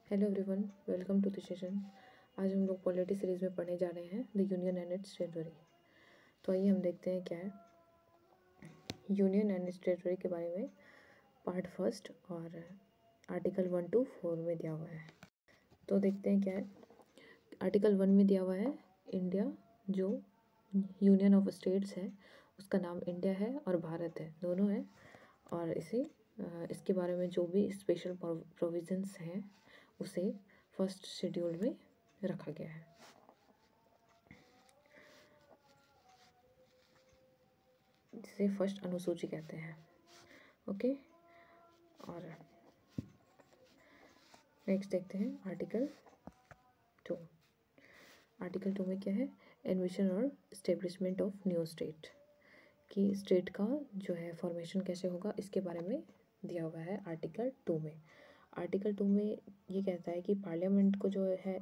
Hello everyone, welcome to the session. आज हम लोग पॉलिटी सीरीज़ में पढ़ने जा रहे हैं the union and it's territory. तो आइए हम देखते हैं क्या है यूनियन एंड इट्स टेरिटरी के बारे में। पार्ट फर्स्ट और आर्टिकल 1 to 4 में दिया हुआ है। तो देखते हैं क्या है। आर्टिकल 1 में दिया हुआ है इंडिया जो यूनियन ऑफ स्टेट्स है उसका नाम इंडिया है और भारत है, दोनों है। और इसके बारे में जो भी स्पेशल प्रोविजंस हैं उसे फर्स्ट शेड्यूल में रखा गया है। जिसे फर्स्ट अनुसूची कहते हैं। ओके, और नेक्स्ट देखते हैं आर्टिकल 2। आर्टिकल 2 में क्या है, एडमिशन और इस्टेब्लिशमेंट ऑफ न्यू स्टेट, कि स्टेट का जो है फॉर्मेशन कैसे होगा इसके बारे में दिया हुआ है आर्टिकल 2 में। आर्टिकल 2 में ये कहता है कि पार्लियामेंट को जो है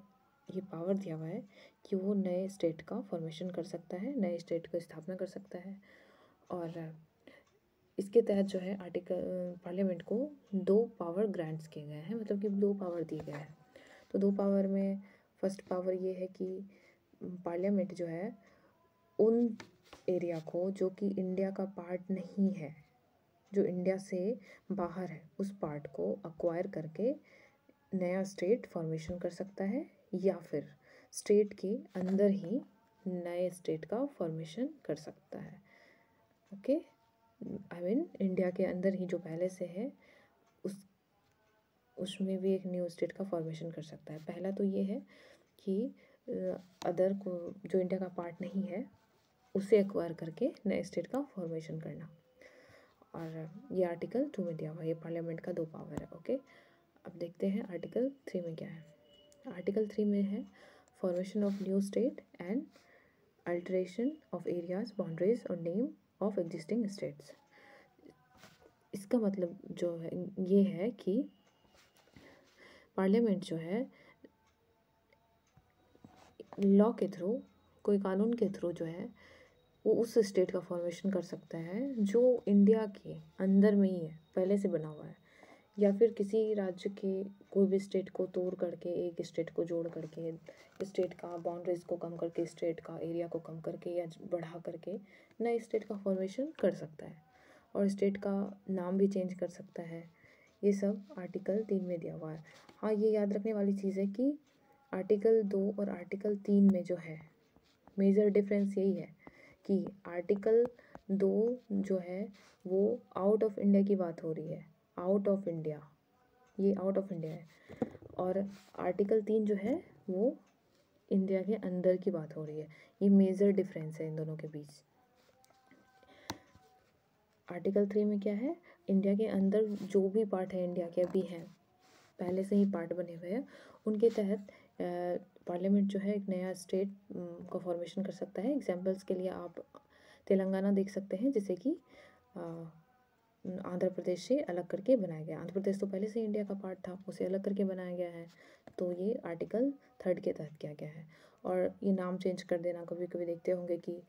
ये पावर दिया हुआ है कि वो नए स्टेट का फॉर्मेशन कर सकता है, नए स्टेट की स्थापना कर सकता है। और इसके तहत जो है पार्लियामेंट को 2 पावर ग्रांट्स किए गए हैं, मतलब कि 2 पावर दिए गए हैं। तो 2 पावर में फर्स्ट पावर ये है कि पार्लियामेंट जो है उन एरिया को जो कि इंडिया का पार्ट नहीं है, जो इंडिया से बाहर है, उस पार्ट को अक्वायर करके नया स्टेट फॉर्मेशन कर सकता है, या फिर स्टेट के अंदर ही नए स्टेट का फॉर्मेशन कर सकता है। ओके, आई मीन इंडिया के अंदर ही जो पहले से है उसमें भी एक न्यू स्टेट का फॉर्मेशन कर सकता है। पहला तो ये है कि अदर को जो इंडिया का पार्ट नहीं है उसे एक्वायर करके नए स्टेट का फॉर्मेशन करना। और ये आर्टिकल 2 में दिया हुआ है, ये पार्लियामेंट का 2 पावर है। ओके, अब देखते हैं आर्टिकल 3 में क्या है। आर्टिकल 3 में है formation of new state and alteration of areas, boundaries और नेम ऑफ एग्जिस्टिंग स्टेट्स। इसका मतलब जो है ये है कि पार्लियामेंट जो है लॉ के थ्रू, कोई कानून के थ्रू जो है वो उस स्टेट का फॉर्मेशन कर सकता है जो इंडिया के अंदर में ही है, पहले से बना हुआ है, या फिर किसी राज्य के कोई भी स्टेट को तोड़ करके एक स्टेट को जोड़ करके, स्टेट का बाउंड्रीज को कम करके, स्टेट का एरिया को कम करके या बढ़ा करके नए स्टेट का फॉर्मेशन कर सकता है। और स्टेट का नाम भी चेंज कर सकता है। ये सब आर्टिकल 3 में दिया हुआ है। हाँ, ये याद रखने वाली चीज़ है कि आर्टिकल 2 और आर्टिकल 3 में जो है मेजर डिफरेंस यही है कि आर्टिकल 2 जो है वो आउट ऑफ इंडिया की बात हो रही है, आउट ऑफ इंडिया, ये आउट ऑफ इंडिया है। और आर्टिकल 3 जो है वो इंडिया के अंदर की बात हो रही है। ये मेजर डिफरेंस है इन दोनों के बीच। आर्टिकल 3 में क्या है, इंडिया के अंदर जो भी पार्ट है इंडिया के अभी हैं, पहले से ही पार्ट बने हुए हैं, उनके तहत पार्लियामेंट जो है एक नया स्टेट का फॉर्मेशन कर सकता है। एग्जांपल्स के लिए आप तेलंगाना देख सकते हैं, जैसे कि आंध्र प्रदेश से अलग करके बनाया गया। आंध्र प्रदेश तो पहले से इंडिया का पार्ट था, उसे अलग करके बनाया गया है। तो ये आर्टिकल 3 के तहत किया गया है। और ये नाम चेंज कर देना, कभी कभी देखते होंगे कि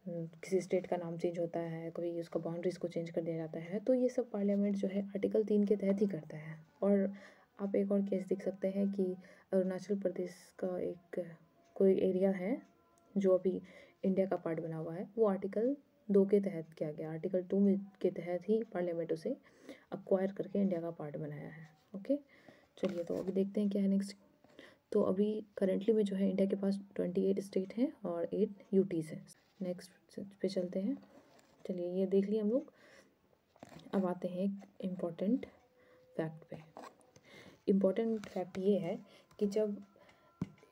किसी स्टेट का नाम चेंज होता है, कभी उसका बाउंड्रीज को चेंज कर दिया जाता है, तो ये सब पार्लियामेंट जो है आर्टिकल 3 के तहत ही करता है। और आप एक और केस देख सकते हैं कि अरुणाचल प्रदेश का एक कोई एरिया है जो अभी इंडिया का पार्ट बना हुआ है, वो आर्टिकल 2 के तहत किया गया। आर्टिकल 2 में के तहत ही पार्लियामेंट उसे अक्वायर करके इंडिया का पार्ट बनाया है। ओके, चलिए तो अभी देखते हैं क्या है नेक्स्ट। तो अभी करेंटली में जो है इंडिया के पास 28 स्टेट हैं और 8 यूटीज़ हैं। नेक्स्ट पे चलते हैं। चलिए, ये देख लिए हम लोग। अब आते हैं एक इम्पॉर्टेंट फैक्ट पे। इम्पॉर्टेंट फैक्ट ये है कि जब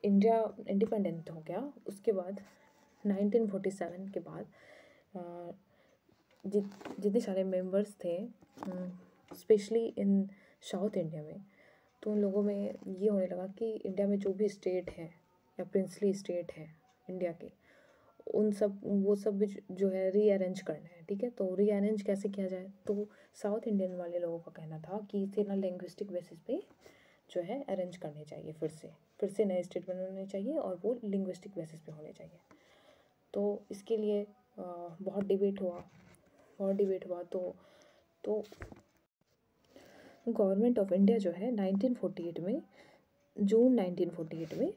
इंडिया इंडिपेंडेंट हो गया उसके बाद 1947 के बाद जितने सारे मेंबर्स थे, स्पेशली इन साउथ इंडिया में, तो उन लोगों में ये होने लगा कि इंडिया में जो भी स्टेट है या प्रिंसली स्टेट है इंडिया के, वो सब भी जो है रीअरेंज करना है। ठीक है, तो रीअरेंज कैसे किया जाए, तो साउथ इंडियन वाले लोगों का कहना था कि इसे ना लिंग्विस्टिक बेसिस पे जो है अरेंज करने चाहिए, फिर से नए स्टेट बनाने चाहिए और वो लिंग्विस्टिक बेसिस पे होने चाहिए। तो इसके लिए बहुत डिबेट हुआ तो गवर्नमेंट ऑफ इंडिया जो है 1948 में, जून 1948 में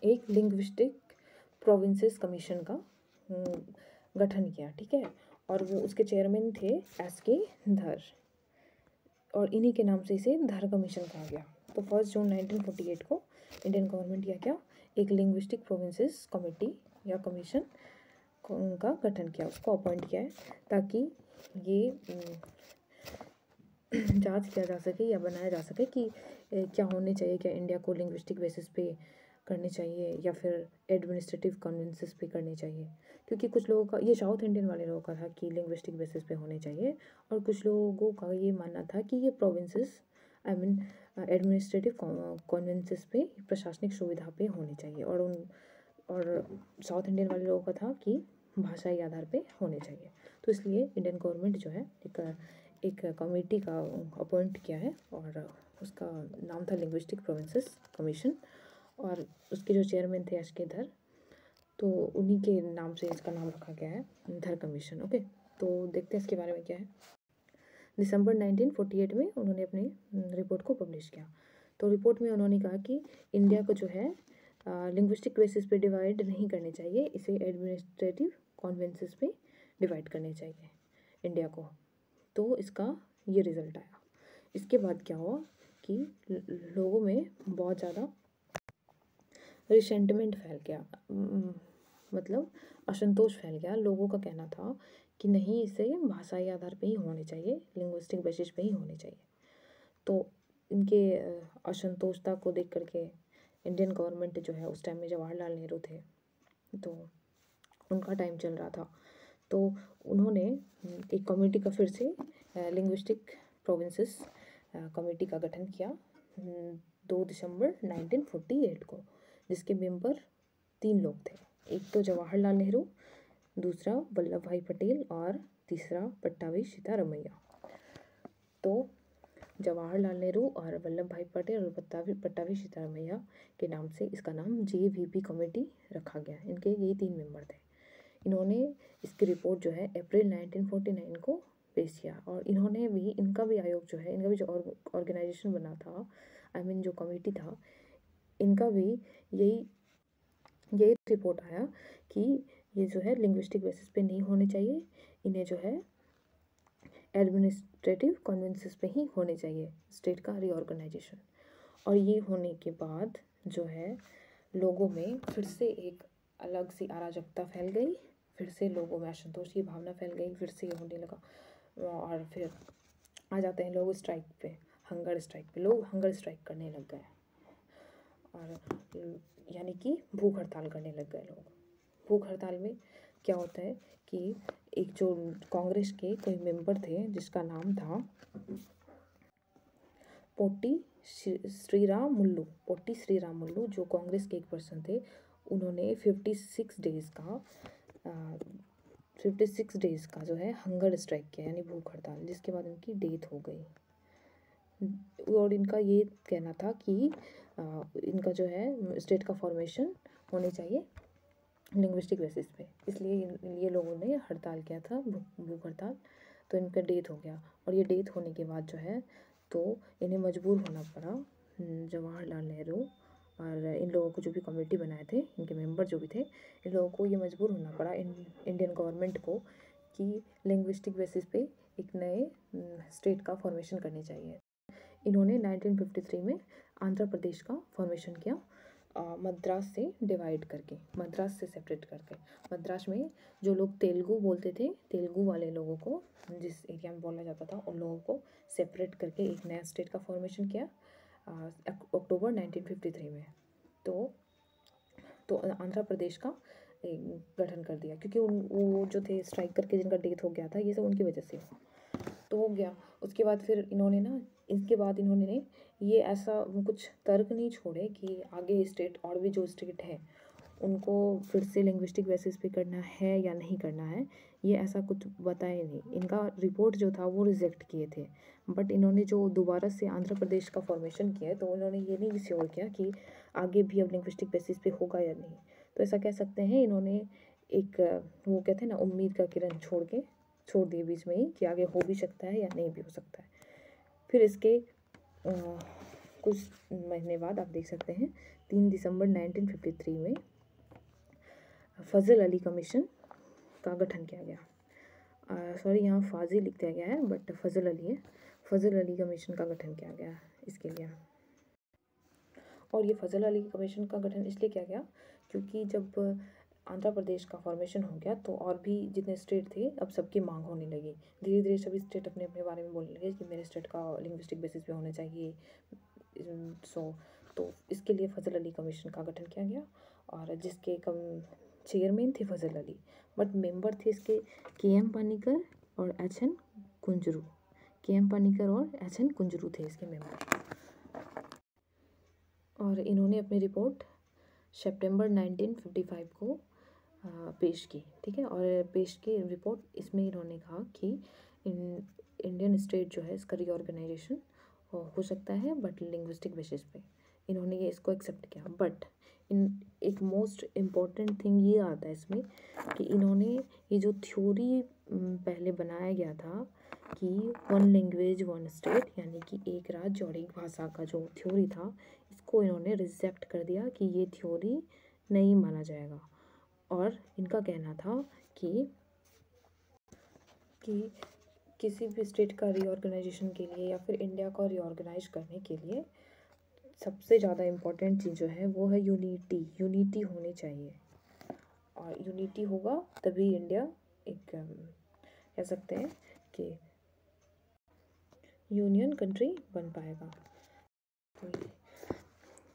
एक लिंग्विस्टिक प्रोविंसेस कमीशन का गठन किया, ठीक है। और वो उसके चेयरमैन थे एस.के. धर, और इन्हीं के नाम से इसे धर कमीशन कहा गया। तो 1 जून 1948 को इंडियन गवर्नमेंट क्या एक लिंग्विस्टिक प्रोविंसेस कमेटी या कमीशन का गठन किया, उसको अपॉइंट किया है, ताकि ये जांच किया जा सके या बनाया जा सके कि क्या होने चाहिए, क्या इंडिया को लिंग्विस्टिक बेसिस पे करने चाहिए या फिर एडमिनिस्ट्रेटिव कन्वेंसेस पे करने चाहिए। क्योंकि कुछ लोगों का, ये साउथ इंडियन वाले लोगों का था कि लिंग्विस्टिक बेसिस पे होने चाहिए, और कुछ लोगों का ये मानना था कि ये प्रोविंसेस आई मीन एडमिनिस्ट्रेटिव कन्वेंसेस पे, प्रशासनिक सुविधा पे होने चाहिए। और साउथ इंडियन वाले लोगों का था कि भाषाई आधार पे होने चाहिए। तो इसलिए इंडियन गवर्नमेंट जो है एक कमेटी का अपॉइंट किया है, और उसका नाम था लिंग्विस्टिक प्रोविंसेस कमीशन, और उसके जो चेयरमैन थे एस.के. धर, तो उन्हीं के नाम से इसका नाम रखा गया है, धर कमीशन। ओके, तो देखते हैं इसके बारे में क्या है। दिसंबर 1948 में उन्होंने अपनी रिपोर्ट को पब्लिश किया। तो रिपोर्ट में उन्होंने कहा कि इंडिया को जो है लिंग्विस्टिक बेसिस पे डिवाइड नहीं करने चाहिए, इसे एडमिनिस्ट्रेटिव कॉन्वेंसेस पे डिवाइड करने चाहिए इंडिया को। तो इसका ये रिज़ल्ट आया। इसके बाद क्या हुआ कि लोगों में बहुत ज़्यादा रिसेंटमेंट फैल गया, मतलब असंतोष फैल गया। लोगों का कहना था कि नहीं, इसे भाषाई आधार पे ही होने चाहिए, लिंग्विस्टिक बेसिस पे ही होने चाहिए। तो इनके असंतोषता को देख करके इंडियन गवर्नमेंट जो है, उस टाइम में जवाहरलाल नेहरू थे, तो उनका टाइम चल रहा था, तो उन्होंने एक कमेटी का फिर से लिंग्विस्टिक प्रोविंसेस कमेटी का गठन किया 2 दिसंबर 1948 को, जिसके मेंबर 3 लोग थे। एक तो जवाहरलाल नेहरू, दूसरा वल्लभ भाई पटेल, और तीसरा पट्टाभी सीतारमैया। तो जवाहरलाल नेहरू और वल्लभ भाई पटेल और पट्टाभी सीतारमैया के नाम से इसका नाम JVP कमेटी रखा गया। इनके यही 3 मेंबर थे। इन्होंने इसकी रिपोर्ट जो है अप्रैल 1949 को पेश किया, और इनका भी आयोग जो है, इनका भी जो ऑर्गेनाइजेशन बना था, आई मीन जो कमेटी था, इनका भी यही रिपोर्ट आया कि ये जो है लिंग्विस्टिक बेसिस पे नहीं होने चाहिए, इन्हें जो है एडमिनिस्ट्रेटिव कन्वेंसेस पे ही होने चाहिए, स्टेट का रीऑर्गेनाइजेशन। और ये होने के बाद जो है लोगों में फिर से एक अलग सी अराजकता फैल गई, फिर से लोगों में असंतोष की भावना फैल गई, फिर से ये होने लगा। और फिर आ जाते हैं लोग स्ट्राइक पे, हंगर स्ट्राइक पे। लोग हंगर स्ट्राइक करने लग गए, और यानी कि भूख हड़ताल करने लग गए लोग। भूख हड़ताल में क्या होता है कि एक जो कांग्रेस के कोई मेंबर थे, जिसका नाम था पोट्टी श्रीराम मुल्लू, जो कांग्रेस के एक पर्सन थे, उन्होंने 56 डेज़ का जो है हंगर स्ट्राइक किया, यानी भूख हड़ताल, जिसके बाद उनकी डेथ हो गई। और इनका ये कहना था कि इनका जो है स्टेट का फॉर्मेशन होनी चाहिए लिंग्विस्टिक बेसिस पे, इसलिए ये लोगों ने हड़ताल किया था, भूख हड़ताल। तो इनका डेथ हो गया, और ये डेथ होने के बाद जो है तो इन्हें मजबूर होना पड़ा, जवाहरलाल नेहरू और इन लोगों को, जो भी कमेटी बनाए थे, इनके मेंबर जो भी थे, इन लोगों को ये मजबूर होना पड़ा इंडियन गवर्नमेंट को कि लिंग्विस्टिक बेसिस पे एक नए स्टेट का फॉर्मेशन करनी चाहिए। इन्होंने 1953 में आंध्र प्रदेश का फॉर्मेशन किया, मद्रास से डिवाइड करके, मद्रास से सेपरेट करके। मद्रास में जो लोग तेलुगु बोलते थे, तेलुगु वाले लोगों को, जिस एरिया में बोला जाता था, उन लोगों को सेपरेट करके एक नया स्टेट का फॉर्मेशन किया अक्टूबर 1953 में। तो आंध्र प्रदेश का गठन कर दिया, क्योंकि वो जो थे स्ट्राइक करके जिनका डेथ हो गया था, ये सब उनकी वजह से तो हो गया। उसके बाद फिर इन्होंने ये ऐसा कुछ तर्क नहीं छोड़े कि आगे स्टेट, और भी जो स्टेट है, उनको फिर से लिंग्विस्टिक बेसिस पे करना है या नहीं करना है, ये ऐसा कुछ बताए नहीं। इनका रिपोर्ट जो था वो रिजेक्ट किए थे, बट इन्होंने जो दोबारा से आंध्र प्रदेश का फॉर्मेशन किया है, तो उन्होंने ये नहीं श्योर किया कि आगे भी अब लिंग्विस्टिक बेसिस पे होगा या नहीं। तो ऐसा कह सकते हैं इन्होंने एक, वो कहते हैं ना, उम्मीद का किरण छोड़ दिए बीच में ही, कि आगे हो भी सकता है या नहीं भी हो सकता है। फिर इसके कुछ महीने बाद आप देख सकते हैं 3 दिसंबर 1953 में फजल अली कमीशन का गठन किया गया। सॉरी, यहाँ फाजी लिख दिया गया है बट फजल अली है। फजल अली कमीशन का गठन किया गया इसके लिए। और ये फजल अली कमीशन का गठन इसलिए किया गया क्योंकि जब आंध्र प्रदेश का फॉर्मेशन हो गया तो और भी जितने स्टेट थे अब सबकी मांग होने लगी। धीरे धीरे सभी स्टेट अपने अपने बारे में बोलने लगे कि मेरे स्टेट का लिंग्विस्टिक बेसिस पे होना चाहिए। तो इसके लिए फजल अली कमीशन का गठन किया गया और जिसके चेयरमैन थे फजल अली, बट मेंबर थे इसके के.एम. पानीकर और एच.एन. कुंजरू। के.एम. पानीकर और एच.एन. कुंजरू थे इसके मेंबर। और इन्होंने अपनी रिपोर्ट सितंबर 1955 को पेश की, ठीक है। और पेश की रिपोर्ट इसमें इन्होंने कहा कि इंडियन स्टेट जो है इसका रीऑर्गेनाइजेशन हो सकता है बट लिंग्विस्टिक बेसिस पे। इन्होंने ये इसको एक्सेप्ट किया, बट एक मोस्ट इम्पॉर्टेंट थिंग ये आता है इसमें कि इन्होंने ये जो थ्योरी पहले बनाया गया था कि 1 लैंग्वेज 1 स्टेट, यानी कि एक राज्य और एक भाषा का जो थ्योरी था, इसको इन्होंने रिजेक्ट कर दिया कि ये थ्योरी नहीं माना जाएगा। और इनका कहना था कि किसी भी स्टेट का रीऑर्गेनाइजेशन के लिए या फिर इंडिया को रीऑर्गेनाइज करने के लिए सबसे ज़्यादा इम्पोर्टेंट चीज़ जो है वो है यूनिटी होनी चाहिए। और यूनिटी होगा तभी इंडिया एक कह सकते हैं कि यूनियन कंट्री बन पाएगा।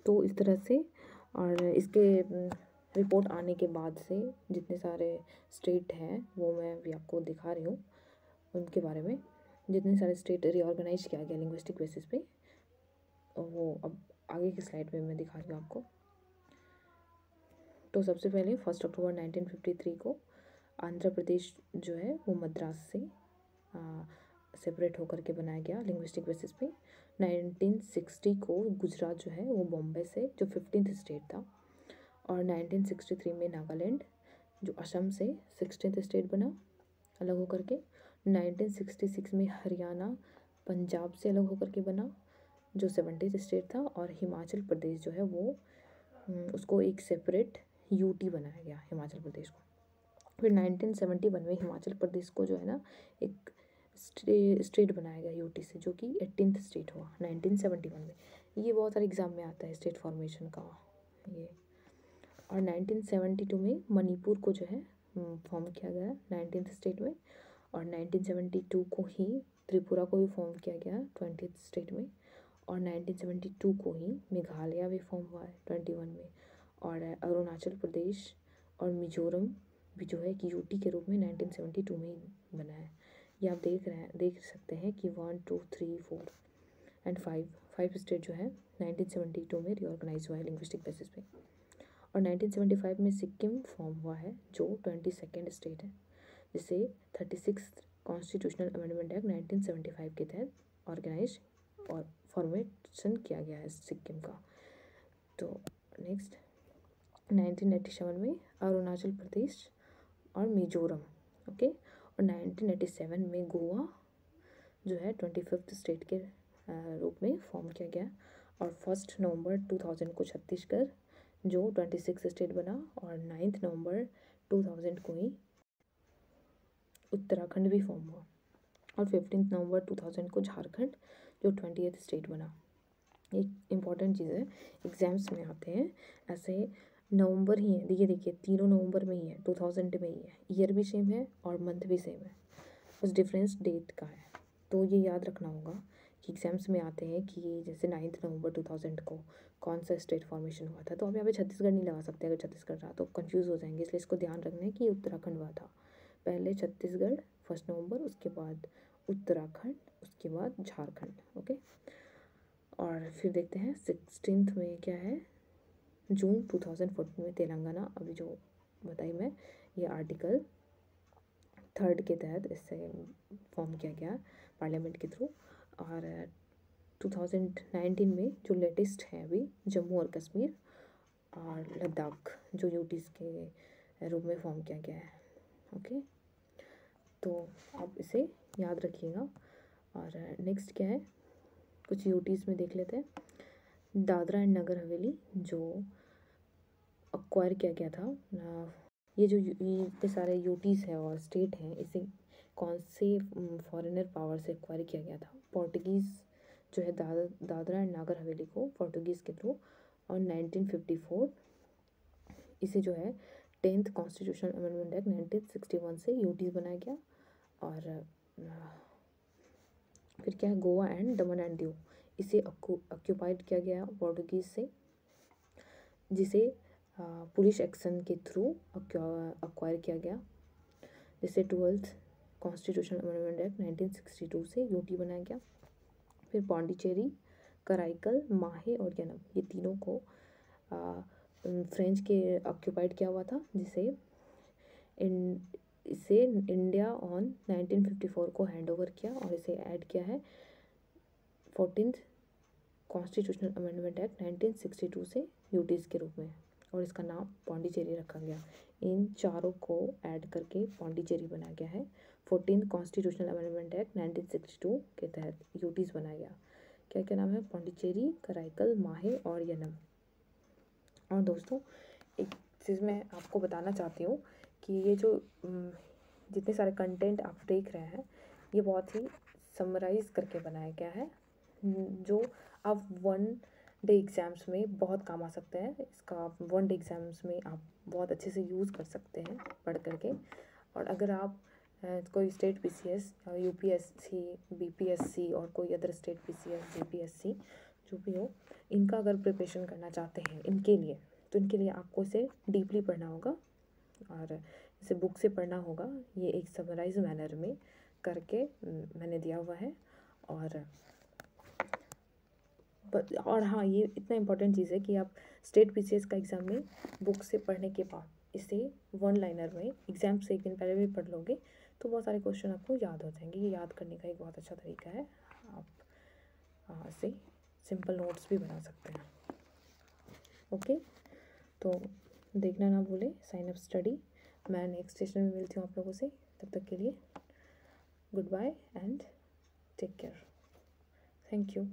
तो इस तरह से, और इसके रिपोर्ट आने के बाद से जितने सारे स्टेट हैं वो मैं भी आपको दिखा रही हूँ उनके बारे में। जितने सारे स्टेट रीऑर्गेनाइज किया गया लिंग्विस्टिक बेसिस पे, वो अब आगे की स्लाइड में मैं दिखा रही हूँ आपको। तो सबसे पहले 1 अक्टूबर 1953 को आंध्र प्रदेश जो है वो मद्रास से सेपरेट होकर के बनाया गया लिंग्विस्टिक बेसिस पे। 1960 को गुजरात जो है वो बॉम्बे से, जो 15th स्टेट था। और 1963 में नागालैंड जो असम से 16th स्टेट बना अलग होकर के। 1966 में हरियाणा पंजाब से अलग होकर के बना जो 70th स्टेट था। और हिमाचल प्रदेश जो है वो उसको एक सेपरेट यूटी बनाया गया हिमाचल प्रदेश को। फिर 1971 में हिमाचल प्रदेश को जो है ना एक स्टेट बनाया गया यूटी से, जो कि 18th स्टेट हुआ 1971 में। ये बहुत सारे एग्जाम में आता है स्टेट फॉर्मेशन का ये। और 1972 में मणिपुर को जो है फॉर्म किया गया 19th स्टेट में। और 1972 को ही त्रिपुरा को भी फॉर्म किया गया 20th स्टेट में। और 1972 को ही मेघालय भी फॉर्म हुआ है 21 में। और अरुणाचल प्रदेश और मिजोरम भी जो है कि यूटी के रूप में 1972 में ही बना है। ये आप देख सकते हैं कि 1 2 3 4 एंड 5 स्टेट जो है 1972 में रीऑर्गेनाइज हुआ है लिंग्विस्टिक बेसिस पे। और 1975 में सिक्किम फॉर्म हुआ है जो 22nd स्टेट है, जिसे 36 कॉन्स्टिट्यूशनल अमेंडमेंट एक्ट 1975 के तहत ऑर्गेनाइज और फॉर्मेशन किया गया है सिक्किम का। तो नेक्स्ट 1987 में अरुणाचल प्रदेश और मिजोरम, ओके। और 1987 में गोवा जो है 25th स्टेट के रूप में फॉर्म किया गया। और 1 नवंबर 2000 को छत्तीसगढ़ जो 26 स्टेट बना। और 9 नवंबर 2000 को ही उत्तराखंड भी फॉर्म हुआ। और 15 नवंबर 2000 को झारखंड जो 20th स्टेट बना। एक इम्पॉर्टेंट चीज़ है, एग्जाम्स में आते हैं ऐसे नवंबर ही है, देखिए तीनों नवंबर में ही है, 2000 में ही है, ईयर भी सेम है और मंथ भी सेम है, बस डिफरेंस डेट का है। तो ये याद रखना होगा कि एग्जाम्स में आते हैं कि जैसे 9 नवंबर 2000 को कौन सा स्टेट फॉर्मेशन हुआ था, तो आप यहाँ पे छत्तीसगढ़ नहीं लगा सकते, अगर छत्तीसगढ़ रहा तो कन्फ्यूज़ हो जाएंगे, इसलिए इसको ध्यान रखना है कि उत्तराखंड हुआ था पहले, छत्तीसगढ़ 1 नवंबर, उसके बाद उत्तराखंड, उसके बाद झारखंड, ओके। और फिर देखते हैं 16 में क्या है, जून 2014 में तेलंगाना, अभी जो बताई मैं, ये आर्टिकल 3 के तहत इससे फॉर्म किया गया पार्लियामेंट के थ्रू। और 2019 में जो लेटेस्ट है अभी जम्मू और कश्मीर और लद्दाख जो यूटीज़ के रूप में फॉर्म किया गया है, ओके। तो आप इसे याद रखिएगा। और नेक्स्ट क्या है, कुछ यूटीज़ में देख लेते हैं। दादरा एंड नगर हवेली जो अक्वायर किया गया था, ये जो इतने सारे यूटीज़ है और स्टेट हैं, इसे कौन से फॉरेनर पावर से एक्वायर किया गया था? पोर्टुगीज़ जो है दादरा एंड नागर हवेली को पोर्टुगीज़ के थ्रू, और 1954 इसे जो है 10th कॉन्स्टिट्यूशनल अमेंडमेंट एक्ट 1961 से यूटीज़ बनाया गया। और फिर क्या है, Goa and Daman and Diu, इसे ऑक्यूपाइड किया गया पोर्टुगीज़ से, जिसे पुलिस एक्शन के थ्रू अक्वायर किया गया, जिसे 12th कॉन्स्टिट्यूशनल अमेंडमेंट एक्ट 1962 से यूटी बनाया गया। फिर पौंडीचेरी, कराईकल, माहे और यनम, ये तीनों को फ्रेंच के ऑक्यूपाइड किया हुआ था, इसे इंडिया ऑन 1954 को हैंड ओवर किया और इसे ऐड किया है 14th कॉन्स्टिट्यूशनल अमेंडमेंट एक्ट 1962 से यूटीज़ के रूप में, और इसका नाम पौंडीचेरी रखा गया। इन चारों को ऐड करके पौंडीचेरी बनाया गया है। 14th कॉन्स्टिट्यूशनल अमेंडमेंट एक्ट 1962 के तहत यूटीज़ बनाया गया। क्या क्या नाम है? पौंडीचेरी, कराईकल, माहे और यनम। और दोस्तों, एक चीज़ मैं आपको बताना चाहती हूँ कि ये जो जितने सारे कंटेंट आप देख रहे हैं, ये बहुत ही समराइज़ करके बनाया गया है, जो आप 1 डे एग्ज़ाम्स में बहुत काम आ सकते हैं। इसका आप 1 डे एग्ज़ाम्स में आप बहुत अच्छे से यूज़ कर सकते हैं पढ़ करके। और अगर आप कोई स्टेट पीसीएस, यूपीएससी, बीपीएससी और कोई अदर स्टेट पीसीएस, जीपीएससी जो भी हो, इनका अगर प्रिपरेशन करना चाहते हैं इनके लिए, तो इनके लिए आपको इसे डीपली पढ़ना होगा और इसे बुक से पढ़ना होगा। ये एक समराइज मैनर में करके मैंने दिया हुआ है। और हाँ, ये इतना इम्पोर्टेंट चीज़ है कि आप स्टेट पीसीएस का एग्ज़ाम में बुक से पढ़ने के बाद इसे 1 लाइनर में एग्ज़ाम से एक दिन पहले भी पढ़ लोगे तो बहुत सारे क्वेश्चन आपको याद हो जाएंगे। ये याद करने का एक बहुत अच्छा तरीका है। आप इसे सिंपल नोट्स भी बना सकते हैं। ओके, तो देखना ना भूलें साइन अप स्टडी। मैं नेक्स्ट सेशन में मिलती हूँ आप लोगों से। तब तक के लिए goodbye and take care. Thank you.